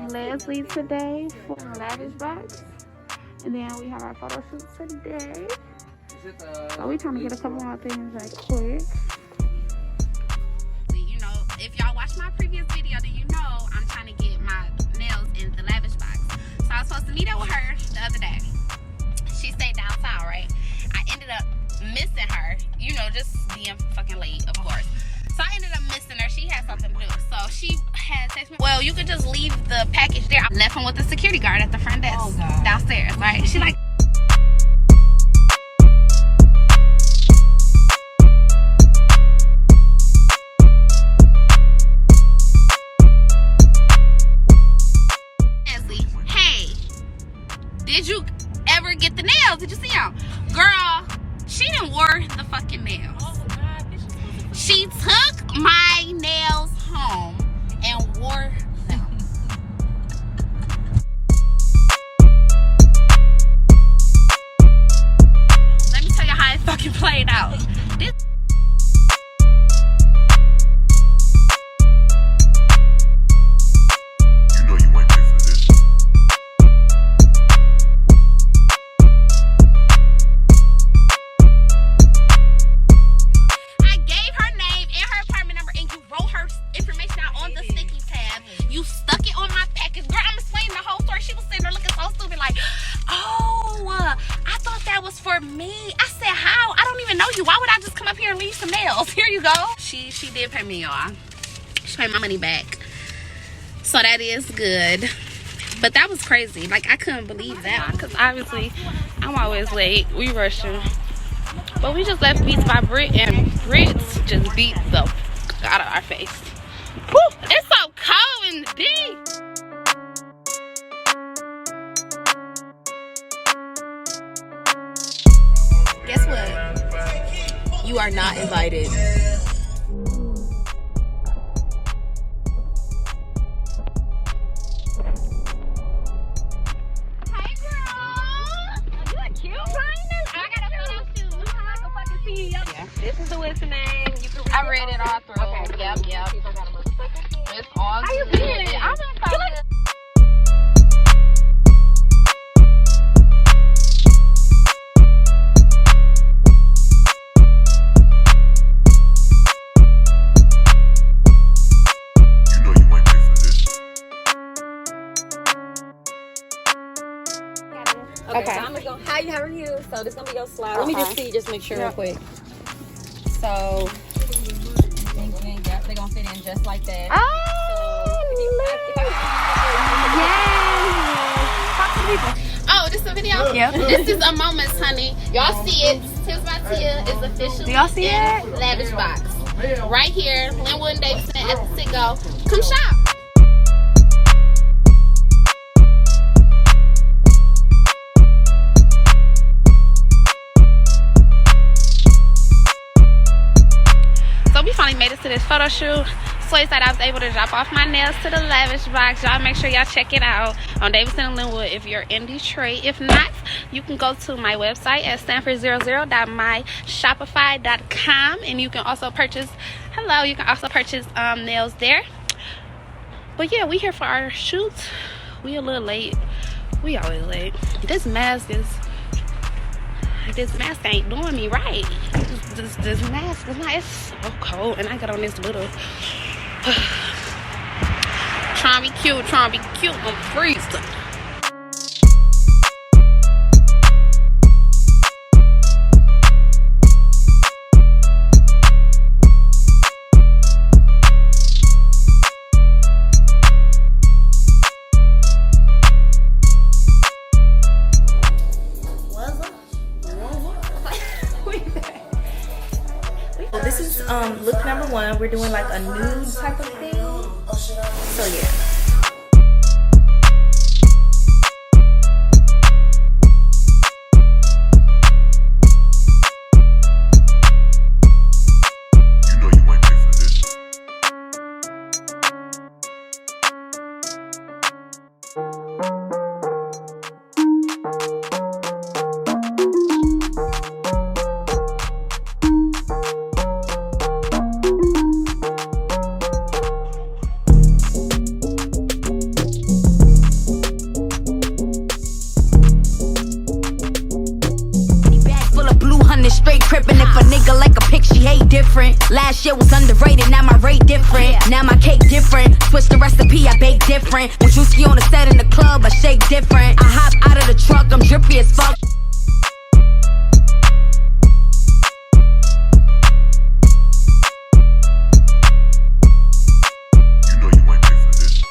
Leslie today for Lavish Box. And then we have our photo shoot today. So we trying to get a couple more things like quick. You know, if y'all watched my previous video, then you know I'm trying to get my nails in the Lavish Box. So I was supposed to meet up with her the other day. She stayed downtown, right? I ended up missing her. You know, just being fucking late, of course. So I ended up missing her. She had something to do. So she had texted me, well, you could just leave the package there. I left him with the security guard at the front desk downstairs, right? She like, Leslie, hey, did you ever get the nails? Did you see them? Girl, she didn't wore the fucking nails. She took my nails home and wore them. Let me tell you how it fucking played out. This You know you might pay for this. I gave her name and her apartment number, and you wrote her information out on the sticky tab. You stuck it on my package. Girl, I'm explaining the whole story. She was sitting there looking so stupid, like, oh, I thought that was for me. I said, how? I don't even know you. Why would I just come up here and leave some nails? Here you go. She did pay me, y'all. She paid my money back. So that is good. But that was crazy. Like, I couldn't believe that. Because obviously, I'm always late. We rushing. But we just left Beats by Brit, and Brits just beat the fuck out of our face. Whew, it's so cold in the D. Guess what? You are not invited. Hey, girl. You look cute, Brian. I got a photo shoot. Looking like a fucking CEO. Yeah. This is the what's the name. You can read I read it all through. Okay. Yep. It's all How you good. been? I've been fine. You know you might pay for this. Okay. Okay. So I'm gonna go. How are you? So this gonna be your slide. Let me just see, just make sure real quick. So yep, they're gonna fit in just like that. Oh, this a video? Yep. This is a moment, honey. Y'all see it. Tips by Tia is officially Do y'all see in it? Lavish Box. Right here, Linwood and Davidson at the Sit-Go. Come shop. So we finally made it to this photo shoot. So excited I was able to drop off my nails to the Lavish Box. Y'all make sure y'all check it out on Davidson and Linwood if you're in Detroit. If not, you can go to my website at stanford00.myshopify.com, and you can also purchase nails there. But yeah, we here for our shoot. We a little late. We always late. This mask ain't doing me right. This mask is not. It's so cold, and I got on this little. Trying to be cute. I'm freezing. So this is look number 1. We're doing like a nude type of thing. So yeah. You know you might pay for this. different. Last year was underrated, now my rate different. Now my cake different. Switch the recipe, I bake different. When you ski on the set in the club, I shake different. I hop out of the truck, I'm drippy as fuck. You know you ain't pay for this.